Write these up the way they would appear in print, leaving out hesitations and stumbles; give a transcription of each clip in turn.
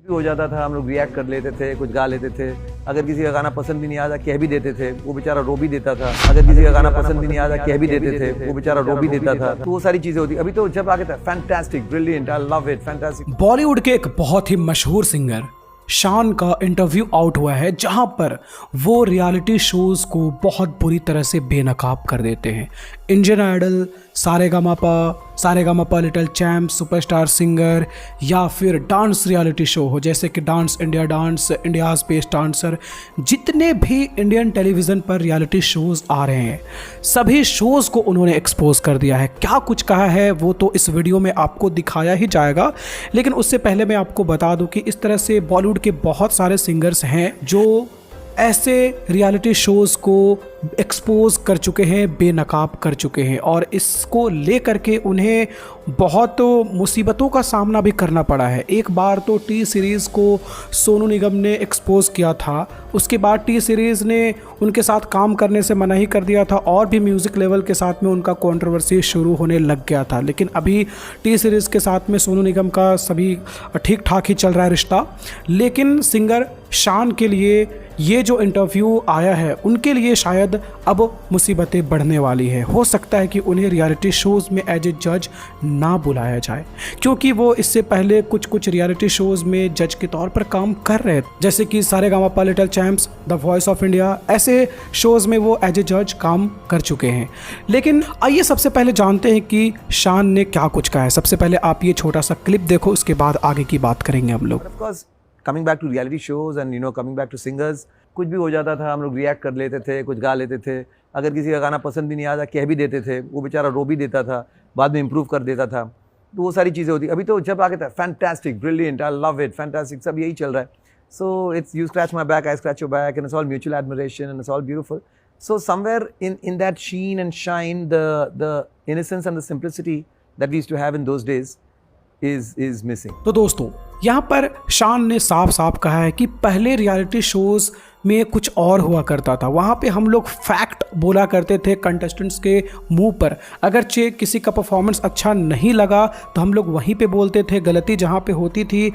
भी हो जाता था, हम लोग रिएक्ट कर लेते थे, कुछ गा लेते थे। अगर किसी का गाना पसंद भी नहीं आता कह भी देते थे, वो बेचारा रो भी देता था। अगर किसी का गाना पसंद भी नहीं आता कह भी देते थे, वो बेचारा रो भी देता था। तो वो सारी चीजें होती। अभी तो जब आगे था fantastic, brilliant, I love it, fantastic. Bollywood के एक बहुत ही मशहूर सिंगर शान का इंटरव्यू आउट हुआ है, जहां पर वो रियलिटी शोज को बहुत बुरी तरह से बेनकाब कर देते हैं। Indian idol, Saregamapa little champ, superstar singer या फिर डांस रियलिटी शो हो जैसे कि dance India dance, India's best dancer, जितने भी इंडियन टेलीविज़न पर रियलिटी शोज़ आ रहे हैं सभी शोज़ को उन्होंने एक्सपोज कर दिया है। क्या कुछ कहा है वो तो इस वीडियो में आपको दिखाया ही जाएगा, लेकिन उससे पहले मैं आपको बता दूं कि इस तरह से बॉलीवुड के बहुत सारे सिंगर्स हैं जो ऐसे रियलिटी शोज़ को एक्सपोज कर चुके हैं, बेनकाब कर चुके हैं, और इसको लेकर के उन्हें बहुत मुसीबतों का सामना भी करना पड़ा है। एक बार तो टी सीरीज़ को सोनू निगम ने एक्सपोज किया था, उसके बाद टी सीरीज़ ने उनके साथ काम करने से मना ही कर दिया था और भी म्यूज़िक लेवल के साथ में उनका कंट्रोवर्सी शुरू होने लग गया था। लेकिन अभी टी सीरीज़ के साथ में सोनू निगम का सभी ठीक ठाक ही चल रहा है रिश्ता। लेकिन सिंगर शान के लिए ये जो इंटरव्यू आया है उनके लिए शायद अब मुसीबतें बढ़ने वाली है। हो सकता है कि उन्हें रियलिटी शोज़ में एज ए जज ना बुलाया जाए, क्योंकि वो इससे पहले कुछ रियलिटी शोज़ में जज के तौर पर काम कर रहे थे, जैसे कि Saregamapa little champs, the voice of India, ऐसे शोज़ में वो एज ए जज काम कर चुके हैं। लेकिन आइए सबसे पहले जानते हैं कि शान ने क्या कुछ कहा है। सबसे पहले आप ये छोटा सा क्लिप देखो, उसके बाद आगे की बात करेंगे हम लोग। Coming back to reality shows and coming back to singers, कुछ भी हो जाता था, हम लोग रिएक्ट कर लेते थे, कुछ गा लेते थे। अगर किसी का गाना पसंद भी नहीं आता कह भी देते थे, वो बेचारा रो भी देता था, बाद में इम्प्रूव कर देता था। तो वो सारी चीज़ें होती। अभी तो जब आगे था fantastic, brilliant, I love it, fantastic, सब यही चल रहा है। So it's you scratch my back, I scratch your back, and it's all mutual admiration and it's all beautiful. So somewhere in that sheen and shine, the innocence and the simplicity that we used to have in those days is missing. तो दोस्तों यहाँ पर शान ने साफ साफ कहा है कि पहले रियलिटी शोज़ में कुछ और हुआ करता था। वहाँ पे हम लोग फैक्ट बोला करते थे कंटेस्टेंट्स के मुंह पर। अगर किसी का परफॉर्मेंस अच्छा नहीं लगा तो हम लोग वहीं पे बोलते थे, गलती जहाँ पे होती थी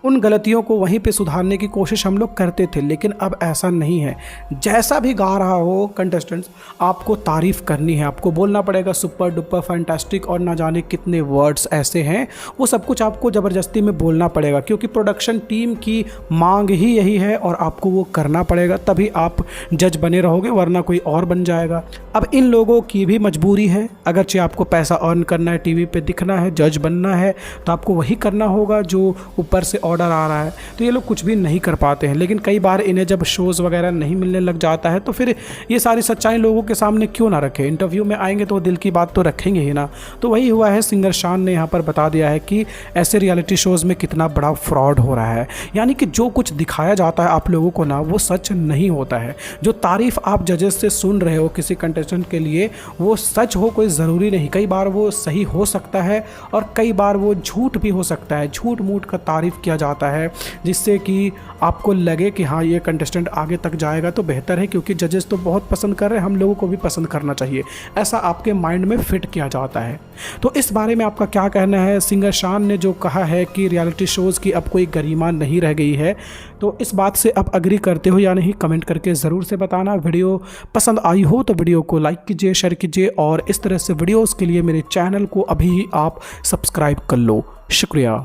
उन गलतियों को वहीं पे सुधारने की कोशिश हम लोग करते थे। लेकिन अब ऐसा नहीं है। जैसा भी गा रहा हो कंटेस्टेंट्स, आपको तारीफ़ करनी है, आपको बोलना पड़ेगा सुपर डुपर फैंटास्टिक और ना जाने कितने वर्ड्स ऐसे हैं, वो सब कुछ आपको ज़बरदस्ती में बोलना पड़ेगा, क्योंकि प्रोडक्शन टीम की मांग ही यही है और आपको वो करना पड़ेगा, तभी आप जज बने रहोगे, वरना कोई और बन जाएगा। अब इन लोगों की भी मजबूरी है, अगरचे आपको पैसा अर्न करना है, टीवी पे दिखना है, जज बनना है, तो आपको वही करना होगा जो ऊपर से ऑर्डर आ रहा है। तो ये लोग कुछ भी नहीं कर पाते हैं। लेकिन कई बार इन्हें जब शोज़ वगैरह नहीं मिलने लग जाता है तो फिर ये सारी सच्चाई लोगों के सामने क्यों ना रखें। इंटरव्यू में आएंगे तो दिल की बात तो रखेंगे ही ना। तो वही हुआ है, सिंगर शान ने यहाँ पर बता दिया है कि ऐसे रियलिटी शोज़ में कितना बड़ा फ्रॉड हो रहा है। यानी कि जो कुछ दिखाया जाता है आप लोगों को ना, वो सच नहीं होता है। जो तारीफ़ आप जजेस से सुन रहे हो किसी कंटेस्टेंट के लिए, वो सच हो कोई ज़रूरी नहीं। कई बार वो सही हो सकता है और कई बार वो झूठ भी हो सकता है। झूठ मूठ का तारीफ़ किया जाता है जिससे कि आपको लगे कि हाँ ये कंटेस्टेंट आगे तक जाएगा तो बेहतर है, क्योंकि जजेस तो बहुत पसंद कर रहे हैं, हम लोगों को भी पसंद करना चाहिए, ऐसा आपके माइंड में फिट किया जाता है। तो इस बारे में आपका क्या कहना है? सिंगर शान ने जो कहा है कि रियलिटी शोज़ की अब कोई गरिमा नहीं रह गई है, तो इस बात से आप अग्री करते हो या नहीं, कमेंट करके ज़रूर से बताना। वीडियो पसंद आई हो तो वीडियो को लाइक कीजिए, शेयर कीजिए, और इस तरह से वीडियोज़ के लिए मेरे चैनल को अभी आप सब्सक्राइब कर लो। शुक्रिया।